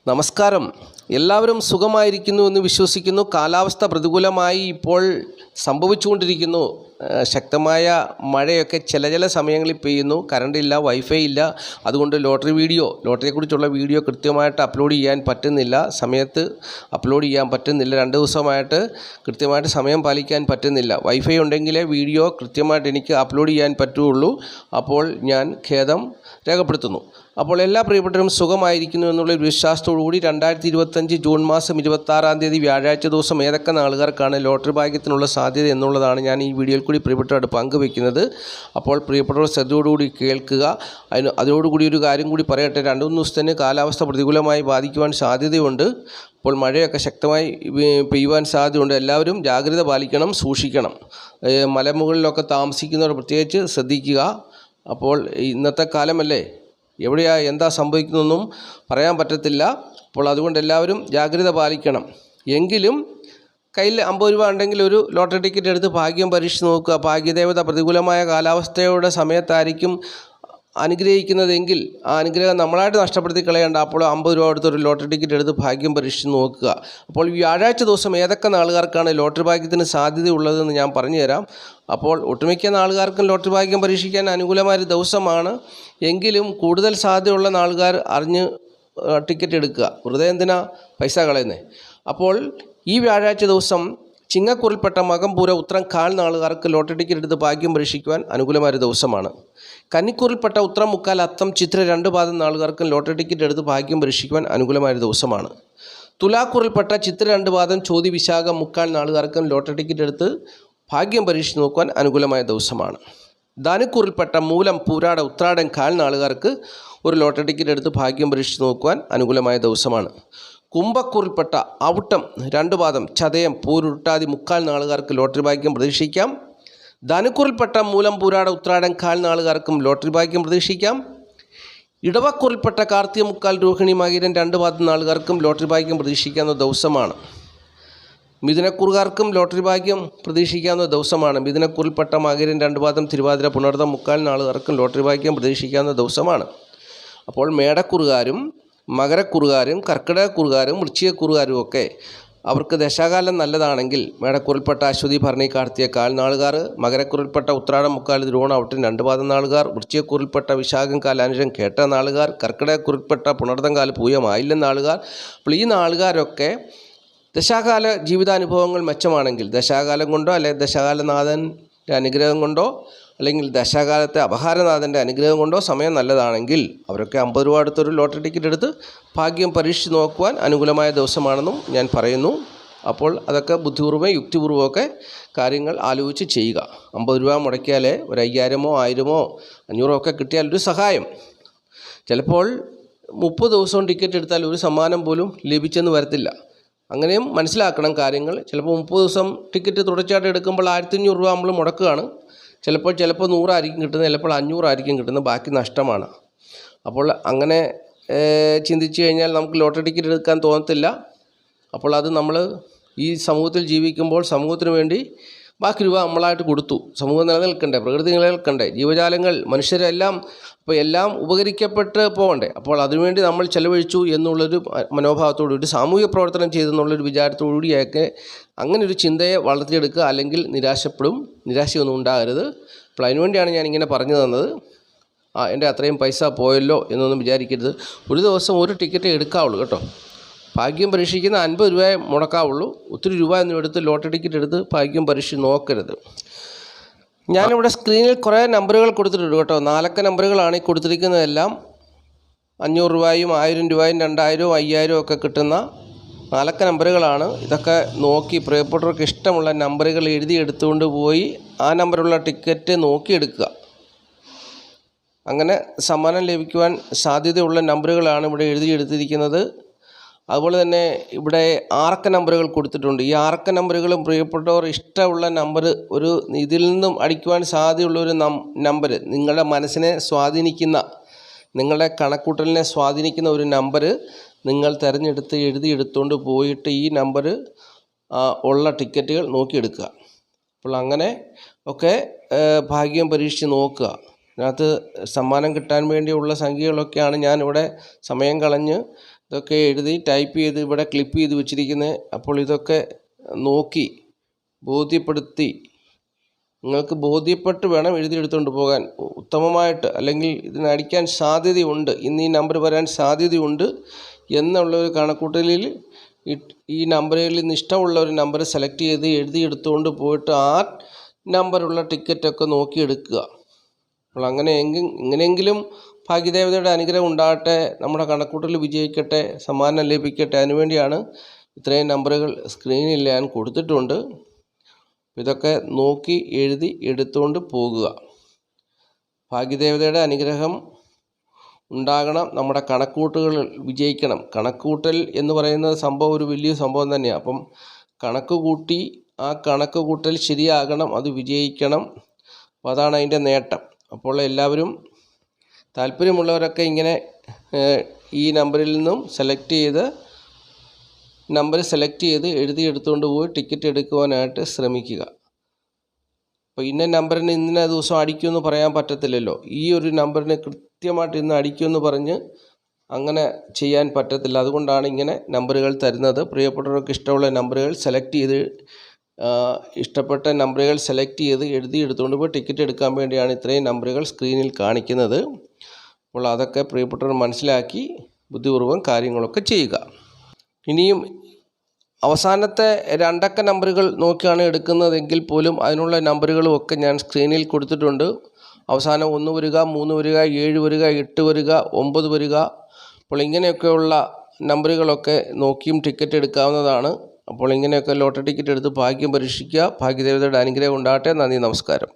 നമസ്കാരം. എല്ലാവരും സുഖമായിരിക്കുന്നു എന്ന് വിശ്വസിക്കുന്നു. കാലാവസ്ഥ പ്രതികൂലമായി ഇപ്പോൾ സംഭവിച്ചുകൊണ്ടിരിക്കുന്നു. ശക്തമായ മഴയൊക്കെ ചില സമയങ്ങളിൽ പെയ്യുന്നു. കറണ്ടില്ല, വൈഫൈ ഇല്ല. അതുകൊണ്ട് ലോട്ടറിയെക്കുറിച്ചുള്ള വീഡിയോ കൃത്യമായിട്ട് അപ്ലോഡ് ചെയ്യാൻ പറ്റുന്നില്ല. സമയത്ത് അപ്ലോഡ് ചെയ്യാൻ പറ്റുന്നില്ല. 2 ദിവസമായിട്ട് കൃത്യമായിട്ട് സമയം പാലിക്കാൻ പറ്റുന്നില്ല. വൈഫൈ ഉണ്ടെങ്കിലേ വീഡിയോ കൃത്യമായിട്ട് എനിക്ക് അപ്ലോഡ് ചെയ്യാൻ പറ്റുകയുള്ളൂ. അപ്പോൾ ഞാൻ ഖേദം രേഖപ്പെടുത്തുന്നു. അപ്പോൾ എല്ലാ പ്രിയപ്പെട്ടവരും സുഖമായിരിക്കുന്നു എന്നുള്ളൊരു വിശ്വാസത്തോടുകൂടി 2025 ജൂൺ മാസം 26-ാം തീയതി വ്യാഴാഴ്ച ദിവസം ഏതൊക്കെ നാളുകാർക്കാണ് ലോട്ടറി ഭാഗ്യത്തിനുള്ള സാധ്യത എന്നുള്ളതാണ് ഞാൻ ഈ വീഡിയോയിൽ കൂടി പ്രിയപ്പെട്ടവരോട് പങ്കുവയ്ക്കുന്നത്. അപ്പോൾ പ്രിയപ്പെട്ടവർ ശ്രദ്ധയോടുകൂടി കേൾക്കുക. അതോടുകൂടി ഒരു കാര്യം കൂടി പറയട്ടെ. 2-3 ദിവസത്തിന് കാലാവസ്ഥ പ്രതികൂലമായി ബാധിക്കുവാൻ സാധ്യതയുണ്ട്. അപ്പോൾ മഴയൊക്കെ ശക്തമായി പെയ്യുവാൻ സാധ്യതയുണ്ട്. എല്ലാവരും ജാഗ്രത പാലിക്കണം, സൂക്ഷിക്കണം. മലമുകളിലൊക്കെ താമസിക്കുന്നവർ പ്രത്യേകിച്ച് ശ്രദ്ധിക്കുക. അപ്പോൾ ഇന്നത്തെ കാലമല്ലേ, എന്താ സംഭവിക്കുന്നതെന്നും പറയാൻ പറ്റത്തില്ല. അപ്പോൾ അതുകൊണ്ട് എല്ലാവരും ജാഗ്രത പാലിക്കണം. എങ്കിലും കയ്യിൽ 50 രൂപ ഉണ്ടെങ്കിൽ ഒരു ലോട്ടറി ടിക്കറ്റ് എടുത്ത് ഭാഗ്യം പരീക്ഷിച്ച് നോക്കുക. ഭാഗ്യദേവത പ്രതികൂലമായ കാലാവസ്ഥയുടെ സമയത്തായിരിക്കും അനുഗ്രഹിക്കുന്നതെങ്കിൽ ആ അനുഗ്രഹം നമ്മളായിട്ട് നഷ്ടപ്പെടുത്തി കളയേണ്ട. അപ്പോൾ 50 രൂപ എടുത്ത് ഒരു ലോട്ടറി ടിക്കറ്റ് എടുത്ത് ഭാഗ്യം പരീക്ഷിച്ച് നോക്കുക. അപ്പോൾ വ്യാഴാഴ്ച ദിവസം ഏതൊക്കെ നാളുകാർക്കാണ് ലോട്ടറി ഭാഗ്യത്തിന് സാധ്യതയുള്ളതെന്ന് ഞാൻ പറഞ്ഞു തരാം. അപ്പോൾ ഒട്ടുമിക്ക നാളുകാർക്കും ലോട്ടറി ഭാഗ്യം പരീക്ഷിക്കാൻ അനുകൂലമായൊരു ദിവസമാണ്. എങ്കിലും കൂടുതൽ സാധ്യതയുള്ള നാളുകാർ അറിഞ്ഞ് ടിക്കറ്റ് എടുക്കുക. വെറുതെ എന്തിനാ പൈസ കളയുന്നത്? അപ്പോൾ ഈ വ്യാഴാഴ്ച ദിവസം ചിങ്ങക്കുറിൽപ്പെട്ട മകം പൂര ഉത്രം കാൽ നാളുകാർക്ക് ലോട്ടറി ടിക്കറ്റ് എടുത്ത് ഭാഗ്യം പരീക്ഷിക്കുവാൻ അനുകൂലമായൊരു ദിവസമാണ്. കന്നിക്കുറിൽപ്പെട്ട ഉത്രം മുക്കാൽ അത്തം ചിത്ര 2 പാദം നാളുകാർക്കും ലോട്ടറി ടിക്കറ്റ് എടുത്ത് ഭാഗ്യം പരീക്ഷിക്കുവാൻ അനുകൂലമായൊരു ദിവസമാണ്. തുലാക്കുറിൽപ്പെട്ട ചിത്ര 2 പാദം ചോതി വിശാഖം മുക്കാൽ നാളുകാർക്കും ലോട്ടറി ടിക്കറ്റ് എടുത്ത് ഭാഗ്യം പരീക്ഷിച്ച് നോക്കുവാൻ അനുകൂലമായ ദിവസമാണ്. ധനുക്കുറിൽപ്പെട്ട മൂലം പൂരാട ഉത്രാടൻ കാൽ നാളുകാർക്ക് ഒരു ലോട്ടറി ടിക്കറ്റ് എടുത്ത് ഭാഗ്യം പരീക്ഷിച്ച് നോക്കുവാൻ അനുകൂലമായ ദിവസമാണ്. കുംഭക്കുറിൽപ്പെട്ട ഔട്ടം 2 പാദം ചതയം പൂരുട്ടാതി മുക്കാൽ നാളുകാർക്ക് ലോട്ടറി ഭാഗ്യം പ്രതീക്ഷിക്കാം. ധനുക്കുറിൽപ്പെട്ട മൂലം പൂരാട ഉത്രാടൻ കാൽ നാളുകാർക്കും ലോട്ടറി ഭാഗ്യം പ്രതീക്ഷിക്കാം. ഇടവക്കുറിൽപ്പെട്ട കാർത്തിക മുക്കാൽ രോഹിണി മകീരൻ 2 പാദം നാളുകാർക്കും ലോട്ടറി ഭാഗ്യം പ്രതീക്ഷിക്കാവുന്ന ദിവസമാണ്. മിഥുനക്കുറുകാർക്കും ലോട്ടറി ഭാഗ്യം പ്രതീക്ഷിക്കാവുന്ന ദിവസമാണ്. മിഥുനക്കുറിൽപ്പെട്ട മകീരൻ 2 പാദം തിരുവാതിര പുണർതം മുക്കാൽ നാളുകാർക്കും ലോട്ടറി ഭാഗ്യം പ്രതീക്ഷിക്കാവുന്ന ദിവസമാണ്. അപ്പോൾ മേടക്കുറുകാരും മകരക്കുറുകാരും കർക്കിടകക്കുറുകാരും വൃശ്ചികക്കുറുകാരും ഒക്കെ അവർക്ക് ദശാകാലം നല്ലതാണെങ്കിൽ മേടക്കുറിൽപ്പെട്ട അശ്വതി ഭരണി കാർത്തിക കാൽ നാളുകാർ, മകരക്കുറിൽപ്പെട്ട ഉത്രാടം മുക്കാൽ തിരുവോണം ഔട്ടിന് 2 പാദം നാളുകാർ, വൃശ്ചികക്കുറിൽപ്പെട്ട വിശാഖം കാൽ അനിഴം കേട്ട നാളുകാർ, കർക്കിടകക്കുറിൽപ്പെട്ട പുണർതം കാൽ പൂയം ആയില്യം നാളുകാർ. അപ്പോൾ ഈ നാളുകാരൊക്കെ ദശാകാല ജീവിതാനുഭവങ്ങൾ മെച്ചമാണെങ്കിൽ, ദശാകാലം കൊണ്ടോ അല്ലെങ്കിൽ ദശാകാലനാഥൻ്റെ അനുഗ്രഹം കൊണ്ടോ അല്ലെങ്കിൽ ദശാകാലത്തെ അപഹാരനാഥൻ്റെ അനുഗ്രഹം കൊണ്ടോ സമയം നല്ലതാണെങ്കിൽ അവരൊക്കെ 50 രൂപ അടുത്തൊരു ലോട്ടറി ടിക്കറ്റ് എടുത്ത് ഭാഗ്യം പരീക്ഷിച്ച് നോക്കുവാൻ അനുകൂലമായ ദിവസമാണെന്നും ഞാൻ പറയുന്നു. അപ്പോൾ അതൊക്കെ ബുദ്ധിപൂർവ്വം യുക്തിപൂർവ്വമൊക്കെ കാര്യങ്ങൾ ആലോചിച്ച് ചെയ്യുക. 50 രൂപ മുടക്കിയാൽ ഒരു 5000-ഓ 1000-ഓ 500-ഓ ഒക്കെ കിട്ടിയാൽ ഒരു സഹായം. ചിലപ്പോൾ 30 ദിവസവും ടിക്കറ്റ് എടുത്താൽ ഒരു സമ്മാനം പോലും ലഭിച്ചെന്ന് വരത്തില്ല. അങ്ങനെയും മനസ്സിലാക്കണം കാര്യങ്ങൾ. ചിലപ്പോൾ 30 ദിവസം ടിക്കറ്റ് തുടർച്ചയായിട്ട് എടുക്കുമ്പോൾ 1500 രൂപ നമ്മൾ മുടക്കുകയാണ്. ചിലപ്പോൾ 100 ആയിരിക്കും കിട്ടുന്നത്, ചിലപ്പോൾ 500 ആയിരിക്കും കിട്ടുന്നത്, ബാക്കി നഷ്ടമാണ്. അപ്പോൾ അങ്ങനെ ചിന്തിച്ചു കഴിഞ്ഞാൽ നമുക്ക് ലോട്ടറി ടിക്കറ്റ് എടുക്കാൻ തോന്നത്തില്ല. അപ്പോൾ അത് നമ്മൾ ഈ സമൂഹത്തിൽ ജീവിക്കുമ്പോൾ സമൂഹത്തിന് വേണ്ടി ബാക്കി രൂപ നമ്മളായിട്ട് കൊടുത്തു. സമൂഹം നിലനിൽക്കണ്ടേ, പ്രകൃതി നിലനിൽക്കണ്ടേ, ജീവജാലങ്ങൾ മനുഷ്യരെല്ലാം അപ്പോൾ എല്ലാം ഉപകരിക്കപ്പെട്ട് പോകണ്ടേ. അപ്പോൾ അതിനുവേണ്ടി നമ്മൾ ചെലവഴിച്ചു എന്നുള്ളൊരു മനോഭാവത്തോടു ഒരു സാമൂഹിക പ്രവർത്തനം ചെയ്തെന്നുള്ളൊരു വിചാരത്തോടുകൂടിയൊക്കെ അങ്ങനെ ഒരു ചിന്തയെ വളർത്തിയെടുക്കുക. അല്ലെങ്കിൽ നിരാശയൊന്നും ഉണ്ടാകരുത്. അപ്പോൾ അതിനുവേണ്ടിയാണ് ഞാനിങ്ങനെ പറഞ്ഞു തന്നത്. എൻ്റെ അത്രയും പൈസ പോയല്ലോ എന്നൊന്നും വിചാരിക്കരുത്. ഒരു ദിവസം ഒരു ടിക്കറ്റ് എടുക്കാവുള്ളൂ കേട്ടോ. ഭാഗ്യം പരീക്ഷിക്കുന്ന 50 രൂപയെ മുടക്കാവുള്ളൂ. ഒത്തിരി രൂപ ഒന്നും എടുത്ത് ലോട്ടറി ടിക്കറ്റ് എടുത്ത് ഭാഗ്യം പരീക്ഷിച്ച് നോക്കരുത്. ഞാനിവിടെ സ്ക്രീനിൽ കുറേ നമ്പറുകൾ കൊടുത്തിട്ടുണ്ട് കേട്ടോ. 4 അക്ക നമ്പറുകളാണ് ഈ കൊടുത്തിരിക്കുന്നതെല്ലാം. 500 രൂപയും 1000 രൂപയും 2000-ഉം 5000-ഉം ഒക്കെ കിട്ടുന്ന 4 അക്ക നമ്പറുകളാണ്. ഇതൊക്കെ നോക്കി പ്രിയപ്പെട്ടവർക്ക് ഇഷ്ടമുള്ള നമ്പറുകൾ എഴുതി എടുത്തുകൊണ്ട് പോയി ആ നമ്പറുള്ള ടിക്കറ്റ് നോക്കിയെടുക്കുക. അങ്ങനെ സമ്മാനം ലഭിക്കുവാൻ സാധ്യതയുള്ള നമ്പറുകളാണ് ഇവിടെ എഴുതിയെടുത്തിരിക്കുന്നത്. അതുപോലെ തന്നെ ഇവിടെ 6 അക്ക നമ്പറുകൾ കൊടുത്തിട്ടുണ്ട്. ഈ 6 അക്ക നമ്പറുകളും പ്രിയപ്പെട്ടവർ ഇഷ്ടമുള്ള നമ്പർ ഒരു ഇതിൽ നിന്നും അടിക്കുവാൻ സാധ്യതയുള്ളൊരു നമ്പർ, നിങ്ങളുടെ മനസ്സിനെ സ്വാധീനിക്കുന്ന, നിങ്ങളുടെ കണക്കൂട്ടലിനെ സ്വാധീനിക്കുന്ന ഒരു നമ്പർ നിങ്ങൾ തിരഞ്ഞെടുത്ത് എഴുതിയെടുത്തുകൊണ്ട് പോയിട്ട് ഈ നമ്പർ ഉള്ള ടിക്കറ്റുകൾ നോക്കിയെടുക്കുക. അപ്പോൾ അങ്ങനെ ഒക്കെ ഭാഗ്യം പരീക്ഷിച്ച് നോക്കുക. അതിനകത്ത് സമ്മാനം കിട്ടാൻ വേണ്ടിയുള്ള സംഖ്യകളൊക്കെയാണ് ഞാനിവിടെ സമയം കളഞ്ഞ് ഇതൊക്കെ എഴുതി ടൈപ്പ് ചെയ്ത് ഇവിടെ ക്ലിപ്പ് ചെയ്ത് വെച്ചിരിക്കുന്നത്. അപ്പോൾ ഇതൊക്കെ നോക്കി ബോധ്യപ്പെടുത്തി നിങ്ങൾക്ക് ബോധ്യപ്പെട്ട് വേണം എഴുതിയെടുത്തുകൊണ്ട് പോകാൻ ഉത്തമമായിട്ട്. അല്ലെങ്കിൽ ഇതിനടിക്കാൻ സാധ്യതയുണ്ട്, ഇന്ന് ഈ നമ്പർ വരാൻ സാധ്യതയുണ്ട് എന്നുള്ളൊരു കണക്കൂട്ടലിൽ ഈ നമ്പറുകളിൽ നിന്ന് ഇഷ്ടമുള്ള ഒരു നമ്പർ സെലക്ട് ചെയ്ത് എഴുതിയെടുത്തുകൊണ്ട് പോയിട്ട് ആ നമ്പറുള്ള ടിക്കറ്റൊക്കെ നോക്കിയെടുക്കുക. അപ്പോൾ ഇങ്ങനെയെങ്കിലും ഭാഗ്യദേവതയുടെ അനുഗ്രഹം ഉണ്ടാകട്ടെ, നമ്മുടെ കണക്കൂട്ടൽ വിജയിക്കട്ടെ, സമ്മാനം ലഭിക്കട്ടെ. അതിനുവേണ്ടിയാണ് ഇത്രയും നമ്പറുകൾ സ്ക്രീനിൽ ഞാൻ കൊടുത്തിട്ടുണ്ട്. ഇതൊക്കെ നോക്കി എഴുതി എടുത്തുകൊണ്ട് പോകുക. ഭാഗ്യദേവതയുടെ അനുഗ്രഹം ഉണ്ടാകണം, നമ്മുടെ കണക്കൂട്ടുകൾ വിജയിക്കണം. കണക്കൂട്ടൽ എന്ന് പറയുന്ന സംഭവം ഒരു വലിയ സംഭവം തന്നെയാണ്. അപ്പം കണക്ക് കൂട്ടി ആ കണക്ക് കൂട്ടൽ ശരിയാകണം, അത് വിജയിക്കണം. അപ്പോൾ അതാണ് അതിൻ്റെ നേട്ടം. അപ്പോൾ എല്ലാവരും താല്പര്യമുള്ളവരൊക്കെ ഇങ്ങനെ ഈ നമ്പറിൽ നിന്നും നമ്പർ സെലക്ട് ചെയ്ത് എഴുതിയെടുത്തുകൊണ്ട് പോയി ടിക്കറ്റ് എടുക്കുവാനായിട്ട് ശ്രമിക്കുക. അപ്പോൾ ഇന്ന നമ്പറിന് ഇന്ന ദിവസം അടിക്കുമെന്ന് പറയാൻ പറ്റത്തില്ലല്ലോ. ഈ ഒരു നമ്പറിന് കൃത്യമായിട്ട് ഇന്ന് അടിക്കുമെന്ന് പറഞ്ഞ് അങ്ങനെ ചെയ്യാൻ പറ്റത്തില്ല. അതുകൊണ്ടാണ് ഇങ്ങനെ നമ്പറുകൾ തരുന്നത്. പ്രിയപ്പെട്ടവർക്ക് ഇഷ്ടമുള്ള നമ്പറുകൾ സെലക്ട് ചെയ്ത് ഇഷ്ടപ്പെട്ട നമ്പറുകൾ സെലക്ട് ചെയ്ത് എഴുതിയെടുത്തുകൊണ്ട് പോയി ടിക്കറ്റ് എടുക്കാൻ വേണ്ടിയാണ് ഇത്രയും നമ്പറുകൾ സ്ക്രീനിൽ കാണിക്കുന്നത്. അപ്പോൾ അതൊക്കെ പ്രിയപ്പെട്ടവർ മനസ്സിലാക്കി ബുദ്ധിപൂർവ്വം കാര്യങ്ങളൊക്കെ ചെയ്യുക. ഇനിയും അവസാനത്തെ 2 അക്ക നമ്പറുകൾ നോക്കിയാണ് എടുക്കുന്നതെങ്കിൽ പോലും അതിനുള്ള നമ്പറുകളും ഒക്കെ ഞാൻ സ്ക്രീനിൽ കൊടുത്തിട്ടുണ്ട്. അവസാനം 1 വരിക, 3 വരിക, 7 വരിക, 8 വരിക, 9 വരിക. അപ്പോൾ ഇങ്ങനെയൊക്കെയുള്ള നമ്പറുകളൊക്കെ നോക്കിയും ടിക്കറ്റ് എടുക്കാവുന്നതാണ്. അപ്പോൾ ഇങ്ങനെയൊക്കെ ലോട്ടറി ടിക്കറ്റ് എടുത്ത് ഭാഗ്യം പരീക്ഷിക്കുക. ഭാഗ്യദേവതയുടെ അനുഗ്രഹം ഉണ്ടാകട്ടെ. നന്ദി, നമസ്കാരം.